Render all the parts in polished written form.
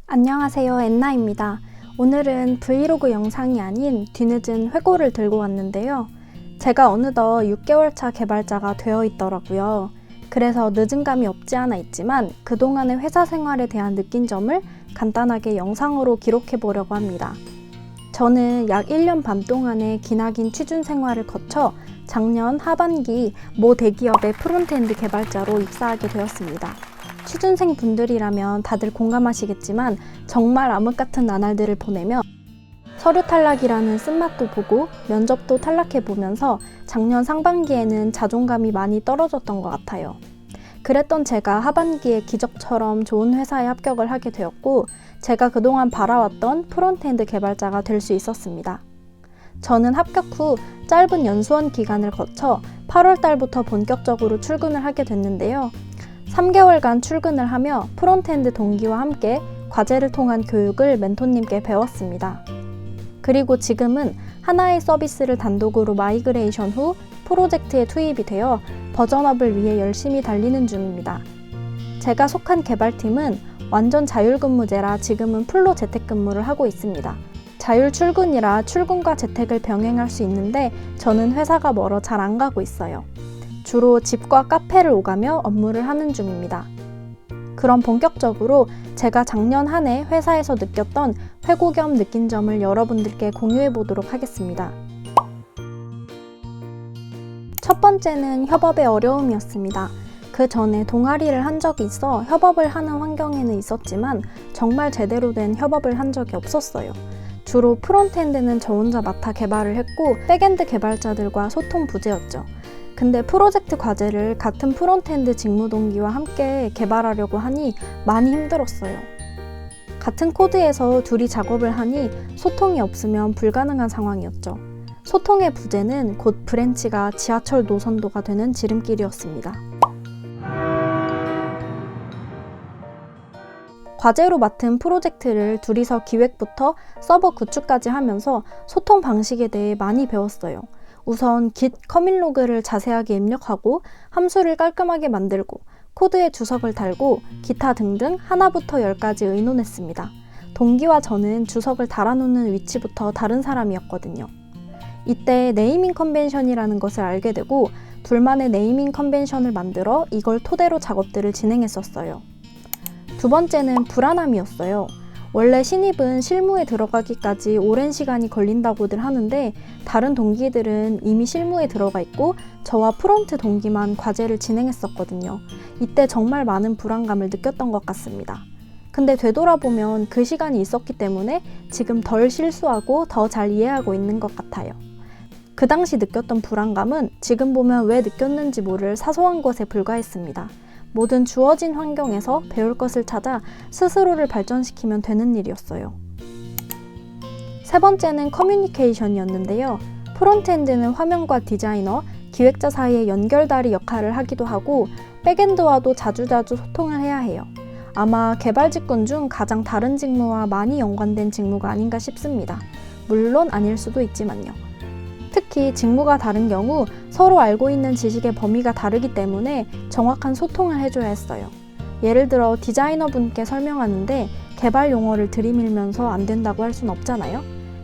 안녕하세요, 엔나입니다. 오늘은 브이로그 영상이 아닌 뒤늦은 회고를 들고 왔는데요. 제가 어느덧 6개월차 개발자가 되어 있더라고요. 그래서 늦은 감이 없지 않아 있지만 그동안의 회사 생활에 대한 느낀 점을 간단하게 영상으로 기록해 보려고 합니다. 저는 약 1년 반 동안의 기나긴 취준 생활을 거쳐 작년 하반기 모 대기업의 프론트엔드 개발자로 입사하게 되었습니다. 취준생 분들이라면 다들 공감하시겠지만 정말 암흑 같은 나날들을 보내며 서류 탈락이라는 쓴맛도 보고 면접도 탈락해 보면서 작년 상반기에는 자존감이 많이 떨어졌던 것 같아요. 그랬던 제가 하반기에 기적처럼 좋은 회사에 합격을 하게 되었고 제가 그동안 바라왔던 프론트엔드 개발자가 될 수 있었습니다. 저는 합격 후 짧은 연수원 기간을 거쳐 8월 달부터 본격적으로 출근을 하게 됐는데요. 3개월간 출근을 하며 프론트엔드 동기와 함께 과제를 통한 교육을 멘토님께 배웠습니다. 그리고 지금은 하나의 서비스를 단독으로 마이그레이션 후 프로젝트에 투입이 되어 버전업을 위해 열심히 달리는 중입니다. 제가 속한 개발팀은 완전 자율근무제라 지금은 풀로 재택근무를 하고 있습니다. 자율 출근이라 출근과 재택을 병행할 수 있는데 저는 회사가 멀어 잘 안 가고 있어요. 주로 집과 카페를 오가며 업무를 하는 중입니다. 그럼 본격적으로 제가 작년 한 해 회사에서 느꼈던 회고 겸 느낀 점을 여러분들께 공유해 보도록 하겠습니다. 첫 번째는 협업의 어려움이었습니다. 그 전에 동아리를 한 적이 있어 협업을 하는 환경에는 있었지만 정말 제대로 된 협업을 한 적이 없었어요. 주로 프론트엔드는 저 혼자 맡아 개발을 했고 백엔드 개발자들과 소통 부재였죠. 근데 프로젝트 과제를 같은 프론트엔드 직무 동기와 함께 개발하려고 하니 많이 힘들었어요. 같은 코드에서 둘이 작업을 하니 소통이 없으면 불가능한 상황이었죠. 소통의 부재는 곧 브랜치가 지하철 노선도가 되는 지름길이었습니다. 과제로 맡은 프로젝트를 둘이서 기획부터 서버 구축까지 하면서 소통 방식에 대해 많이 배웠어요. 우선 Git 커밋 로그를 자세하게 입력하고 함수를 깔끔하게 만들고 코드에 주석을 달고 기타 등등 하나부터 열까지 의논했습니다. 동기와 저는 주석을 달아놓는 위치부터 다른 사람이었거든요. 이때 네이밍 컨벤션이라는 것을 알게 되고 둘만의 네이밍 컨벤션을 만들어 이걸 토대로 작업들을 진행했었어요. 두 번째는 불안함이었어요. 원래 신입은 실무에 들어가기까지 오랜 시간이 걸린다고들 하는데 다른 동기들은 이미 실무에 들어가 있고 저와 프론트 동기만 과제를 진행했었거든요. 이때 정말 많은 불안감을 느꼈던 것 같습니다. 근데 되돌아보면 그 시간이 있었기 때문에 지금 덜 실수하고 더 잘 이해하고 있는 것 같아요. 그 당시 느꼈던 불안감은 지금 보면 왜 느꼈는지 모를 사소한 것에 불과했습니다. 모든 주어진 환경에서 배울 것을 찾아 스스로를 발전시키면 되는 일이었어요. 세 번째는 커뮤니케이션이었는데요. 프론트엔드는 화면과 디자이너, 기획자 사이의 연결다리 역할을 하기도 하고 백엔드와도 자주자주 소통을 해야 해요. 아마 개발 직군 중 가장 다른 직무와 많이 연관된 직무가 아닌가 싶습니다. 물론 아닐 수도 있지만요. 특히 직무가 다른 경우 서로 알고 있는 지식의 범위가 다르기 때문에 정확한 소통을 해줘야 했어요. 예를 들어 디자이너분께 설명하는데 개발 용어를 들이밀면서 안 된다고 할 순 없잖아요.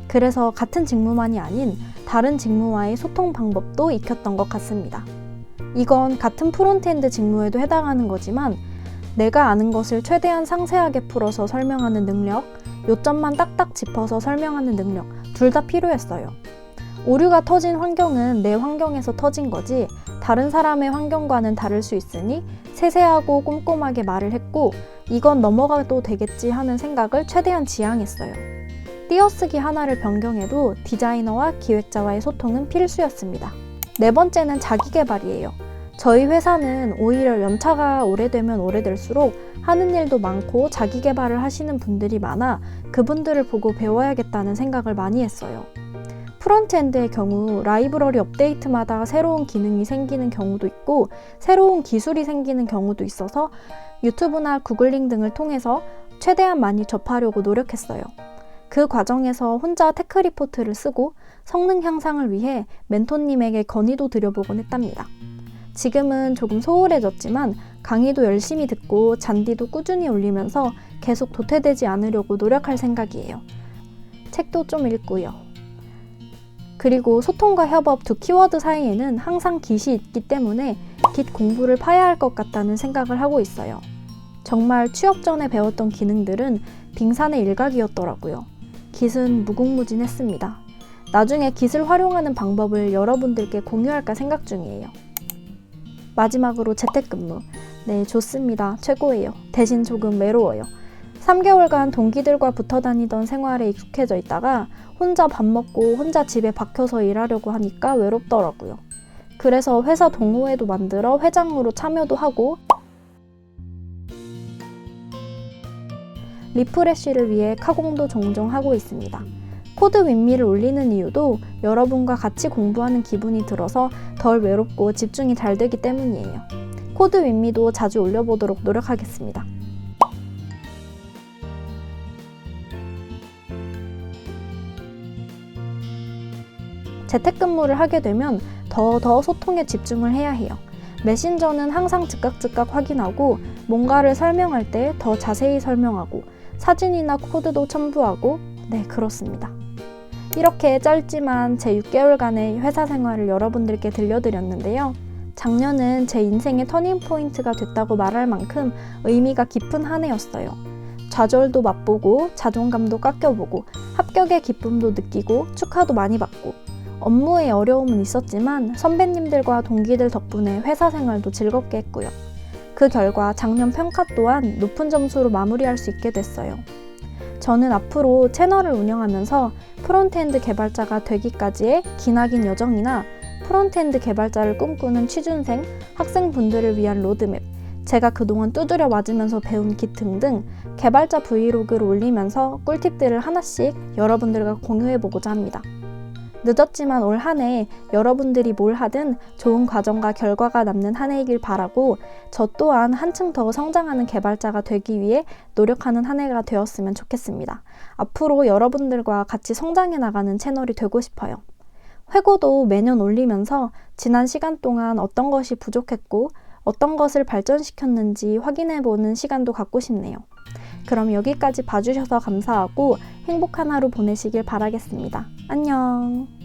그래서 같은 직무만이 아닌 다른 직무와의 소통 방법도 익혔던 것 같습니다. 이건 같은 프론트엔드 직무에도 해당하는 거지만 내가 아는 것을 최대한 상세하게 풀어서 설명하는 능력, 요점만 딱딱 짚어서 설명하는 능력 둘 다 필요했어요. 오류가 터진 환경은 내 환경에서 터진 거지 다른 사람의 환경과는 다를 수 있으니 세세하고 꼼꼼하게 말을 했고 이건 넘어가도 되겠지 하는 생각을 최대한 지향했어요. 띄어쓰기 하나를 변경해도 디자이너와 기획자와의 소통은 필수였습니다. 네 번째는 자기계발이에요. 저희 회사는 오히려 연차가 오래되면 오래될수록 하는 일도 많고 자기계발을 하시는 분들이 많아 그분들을 보고 배워야겠다는 생각을 많이 했어요. 프론트엔드의 경우 라이브러리 업데이트마다 새로운 기능이 생기는 경우도 있고 새로운 기술이 생기는 경우도 있어서 유튜브나 구글링 등을 통해서 최대한 많이 접하려고 노력했어요. 그 과정에서 혼자 테크 리포트를 쓰고 성능 향상을 위해 멘토님에게 건의도 드려보곤 했답니다. 지금은 조금 소홀해졌지만 강의도 열심히 듣고 잔디도 꾸준히 올리면서 계속 도태되지 않으려고 노력할 생각이에요. 책도 좀 읽고요. 그리고 소통과 협업 두 키워드 사이에는 항상 깃이 있기 때문에 깃 공부를 파야 할 것 같다는 생각을 하고 있어요. 정말 취업 전에 배웠던 기능들은 빙산의 일각이었더라고요. 깃은 무궁무진했습니다. 나중에 깃을 활용하는 방법을 여러분들께 공유할까 생각 중이에요. 마지막으로 재택근무. 네, 좋습니다. 최고예요. 대신 조금 외로워요. 3개월간 동기들과 붙어 다니던 생활에 익숙해져 있다가 혼자 밥 먹고 혼자 집에 박혀서 일하려고 하니까 외롭더라고요. 그래서 회사 동호회도 만들어 회장으로 참여도 하고 리프레쉬를 위해 카공도 종종 하고 있습니다. 코드 윈미를 올리는 이유도 여러분과 같이 공부하는 기분이 들어서 덜 외롭고 집중이 잘 되기 때문이에요. 코드 윈미도 자주 올려보도록 노력하겠습니다. 재택근무를 하게 되면 더 소통에 집중을 해야 해요. 메신저는 항상 즉각 확인하고 뭔가를 설명할 때 더 자세히 설명하고 사진이나 코드도 첨부하고 네, 그렇습니다. 이렇게 짧지만 제 6개월간의 회사 생활을 여러분들께 들려드렸는데요. 작년은 제 인생의 터닝포인트가 됐다고 말할 만큼 의미가 깊은 한 해였어요. 좌절도 맛보고 자존감도 깎여보고 합격의 기쁨도 느끼고 축하도 많이 받고 업무에 어려움은 있었지만 선배님들과 동기들 덕분에 회사 생활도 즐겁게 했고요. 그 결과 작년 평가 또한 높은 점수로 마무리할 수 있게 됐어요. 저는 앞으로 채널을 운영하면서 프론트엔드 개발자가 되기까지의 기나긴 여정이나 프론트엔드 개발자를 꿈꾸는 취준생, 학생분들을 위한 로드맵, 제가 그동안 두드려 맞으면서 배운 깃 등등 개발자 브이로그를 올리면서 꿀팁들을 하나씩 여러분들과 공유해보고자 합니다. 늦었지만 올 한 해 여러분들이 뭘 하든 좋은 과정과 결과가 남는 한 해이길 바라고 저 또한 한층 더 성장하는 개발자가 되기 위해 노력하는 한 해가 되었으면 좋겠습니다. 앞으로 여러분들과 같이 성장해 나가는 채널이 되고 싶어요. 회고도 매년 올리면서 지난 시간 동안 어떤 것이 부족했고 어떤 것을 발전시켰는지 확인해보는 시간도 갖고 싶네요. 그럼 여기까지 봐주셔서 감사하고 행복한 하루 보내시길 바라겠습니다. 안녕.